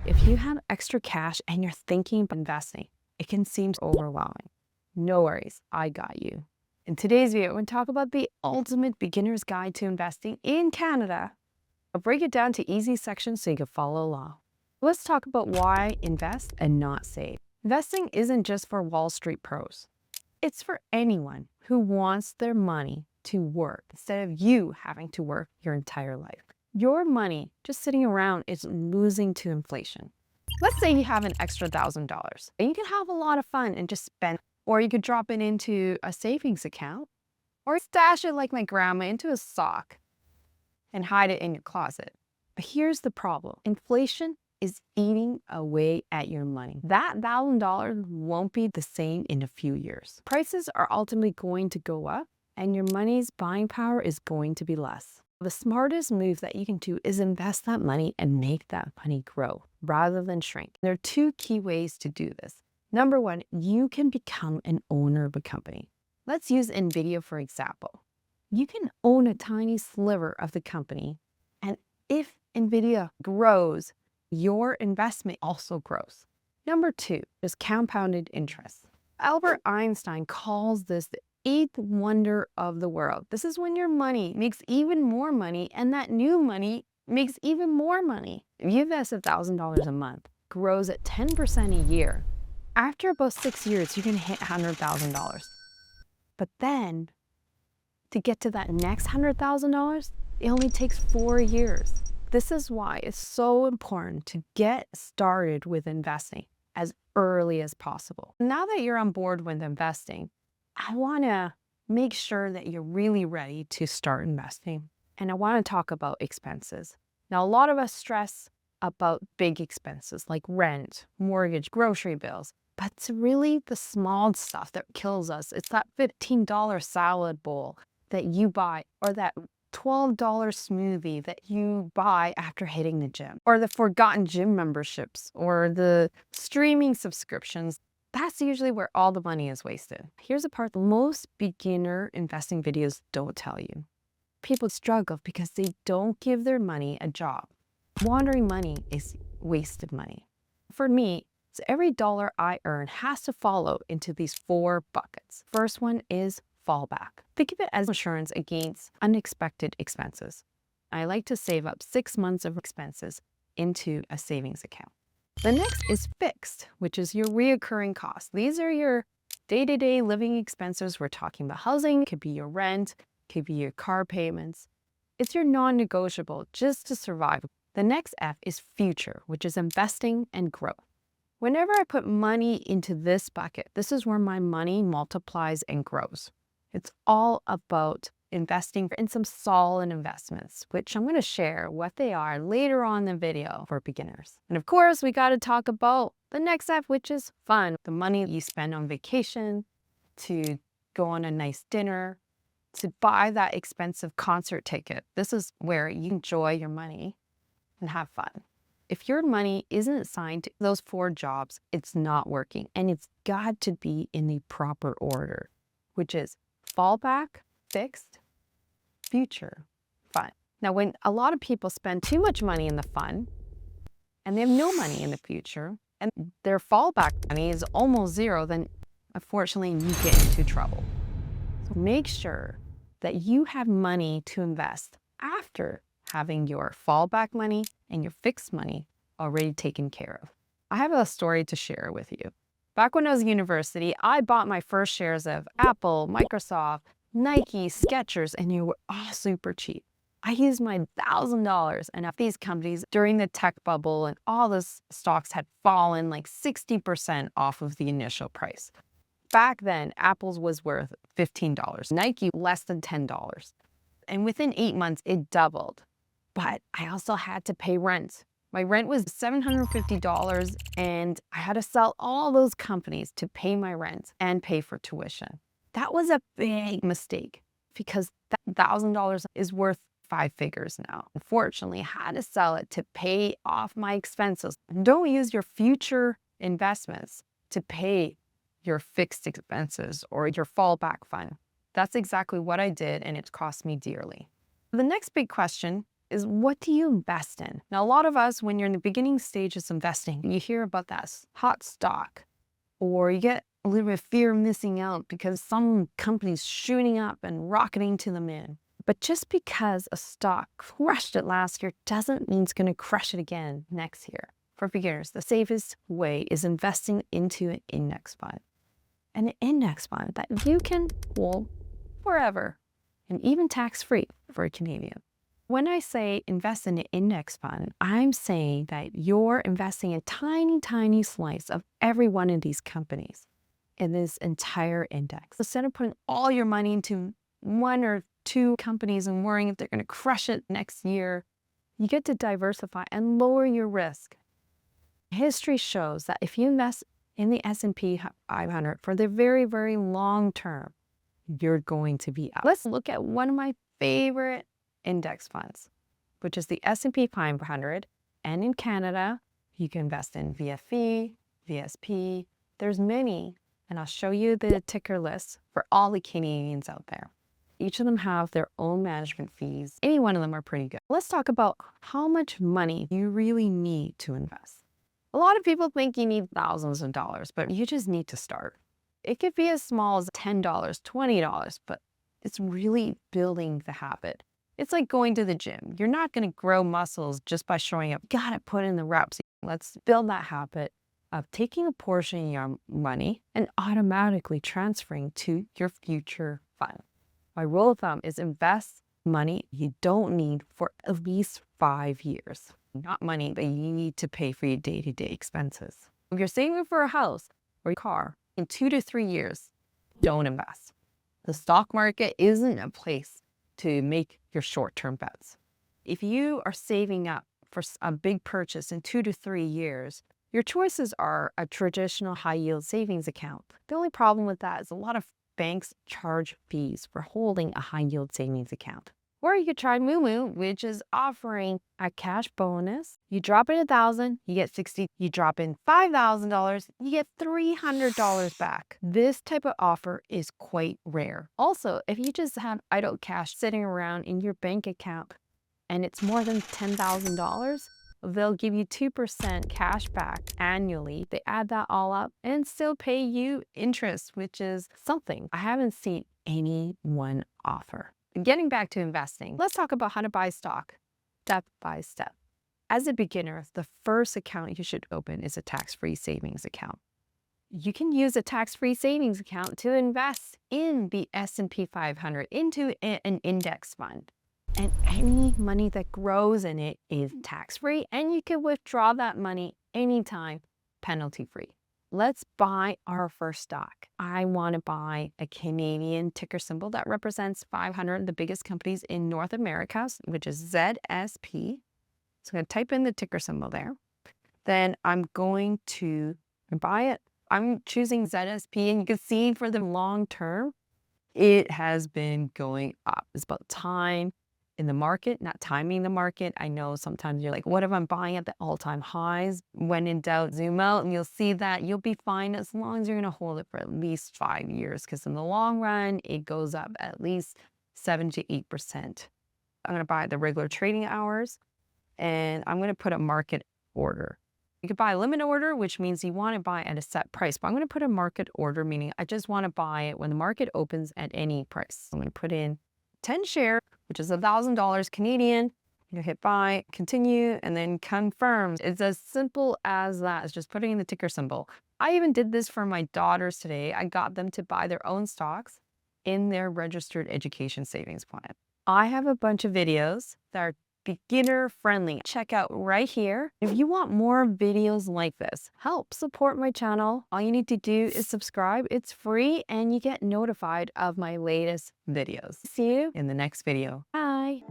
If you have extra cash and you're thinking about investing, it can seem overwhelming. No worries, I got you. In today's video, we're going to talk about the ultimate beginner's guide to investing in Canada. I'll break it down to easy sections so you can follow along. Let's talk about why invest and not save. Investing isn't just for Wall Street pros. It's for anyone who wants their money to work instead of you having to work your entire life. Your money just sitting around is losing to inflation. Let's say you have an extra $1,000. You can have a lot of fun and just spend, or you could drop it into a savings account, or stash it like my grandma into a sock and hide it in your closet. But here's the problem. Inflation is eating away at your money. That $1,000 won't be the same in a few years. Prices are ultimately going to go up and your money's buying power is going to be less. The smartest move that you can do is invest that money and make that money grow rather than shrink. There are two key ways to do this. Number one, you can become an owner of a company. Let's use NVIDIA for example. You can own a tiny sliver of the company, and if NVIDIA grows, your investment also grows. Number two is compounded interest. Albert Einstein calls this the eighth wonder of the world. This is when your money makes even more money and that new money makes even more money. If you invest $1,000 a month, grows at 10% a year, after about 6 years, you can hit $100,000. But then to get to that next $100,000, it only takes 4 years. This is why it's so important to get started with investing as early as possible. Now that you're on board with investing, I want to make sure that you're really ready to start investing. And I want to talk about expenses. Now, a lot of us stress about big expenses like rent, mortgage, grocery bills, but it's really the small stuff that kills us. It's that $15 salad bowl that you buy, or that $12 smoothie that you buy after hitting the gym, or the forgotten gym memberships, or the streaming subscriptions. That's usually where all the money is wasted. Here's the part most beginner investing videos don't tell you. People struggle because they don't give their money a job. Wandering money is wasted money. For me, so every dollar I earn has to follow into these 4 buckets. First one is fallback. Think of it as insurance against unexpected expenses. I like to save up 6 months of expenses into a savings account. The next is fixed, which is your reoccurring costs. These are your day-to-day living expenses. We're talking about housing, could be your rent, could be your car payments. It's your non-negotiable just to survive. The next F is future, which is investing and growth. Whenever I put money into this bucket, this is where my money multiplies and grows. It's all about investing in some solid investments, which I'm going to share what they are later on in the video for beginners. And of course, we got to talk about the next step, which is fun. The money you spend on vacation, to go on a nice dinner, to buy that expensive concert ticket. This is where you enjoy your money and have fun. If your money isn't assigned to those 4 jobs, it's not working. And it's got to be in the proper order, which is fallback, fixed, future, fun. Now, when a lot of people spend too much money in the fun and they have no money in the future and their fallback money is almost zero, then unfortunately you get into trouble. So make sure that you have money to invest after having your fallback money and your fixed money already taken care of. I have a story to share with you. Back when I was in university, I bought my first shares of Apple, Microsoft, Nike, Skechers, and they were all super cheap. I used my $1,000 and these companies during the tech bubble and all those stocks had fallen like 60% off of the initial price. Back then, Apple's was worth $15, Nike less than $10. And within 8 months, it doubled. But I also had to pay rent. My rent was $750 and I had to sell all those companies to pay my rent and pay for tuition. That was a big mistake because that $1,000 is worth 5 figures now. Unfortunately, I had to sell it to pay off my expenses. Don't use your future investments to pay your fixed expenses or your fallback fund. That's exactly what I did and it cost me dearly. The next big question is what do you invest in? Now, a lot of us, when you're in the beginning stages of investing, you hear about that hot stock, or you get a little bit of fear of missing out because some company's shooting up and rocketing to the moon. But just because a stock crushed it last year doesn't mean it's going to crush it again next year. For beginners, the safest way is investing into an index fund. An index fund that you can hold forever and even tax-free for a Canadian. When I say invest in an index fund, I'm saying that you're investing a tiny, tiny slice of every one of these companies in this entire index. Instead of putting all your money into one or two companies and worrying if they're going to crush it next year, you get to diversify and lower your risk. History shows that if you invest in the S&P 500 for the very, very long term, you're going to be up. Let's look at one of my favorite index funds, which is the S&P 500. And in Canada, you can invest in VFE, VSP. There's many, and I'll show you the ticker list for all the Canadians out there. Each of them have their own management fees. Any one of them are pretty good. Let's talk about how much money you really need to invest. A lot of people think you need thousands of dollars, but you just need to start. It could be as small as $10, $20, but it's really building the habit. It's like going to the gym. You're not going to grow muscles just by showing up. You got to put in the reps. Let's build that habit of taking a portion of your money and automatically transferring to your future fund. My rule of thumb is invest money you don't need for at least 5 years. Not money that you need to pay for your day-to-day expenses. If you're saving for a house or a car in 2 to 3 years, don't invest. The stock market isn't a place to make your short-term bets. If you are saving up for a big purchase in 2 to 3 years, your choices are a traditional high-yield savings account. The only problem with that is a lot of banks charge fees for holding a high-yield savings account. Or you could try Moomoo, which is offering a cash bonus. You drop in $1,000, you get $60. You drop in $5,000, you get $300 back. This type of offer is quite rare. Also, if you just have idle cash sitting around in your bank account and it's more than $10,000, they'll give you 2% cash back annually. They add that all up and still pay you interest, which is something I haven't seen anyone offer. Getting back to investing, let's talk about how to buy stock step by step. As a beginner, the first account you should open is a tax-free savings account. You can use a tax-free savings account to invest in the S&P 500 into an index fund. And any money that grows in it is tax-free, and you can withdraw that money anytime, penalty-free. Let's buy our first stock. I want to buy a Canadian ticker symbol that represents 500 of the biggest companies in North America, which is ZSP. So I'm going to type in the ticker symbol there. Then I'm going to buy it. I'm choosing ZSP, and you can see for the long term, it has been going up. It's about time in the market, not timing the market. I know sometimes you're like, what if I'm buying at the all-time highs? When in doubt, zoom out and you'll see that you'll be fine as long as you're gonna hold it for at least 5 years, because in the long run, it goes up at least 7 to 8%. I'm gonna buy the regular trading hours, and I'm gonna put a market order. You could buy a limit order, which means you want to buy at a set price, but I'm going to put a market order, meaning I just want to buy it when the market opens at any price. I'm going to put in 10 shares, which is $1,000 Canadian. You hit buy, continue, and then confirm. It's as simple as that. It's just putting in the ticker symbol. I even did this for my daughters today. I got them to buy their own stocks in their registered education savings plan. I have a bunch of videos that are beginner friendly. Check out right here. If you want more videos like this, help support my channel. All you need to do is subscribe. It's free and you get notified of my latest videos. See you in the next video. Bye.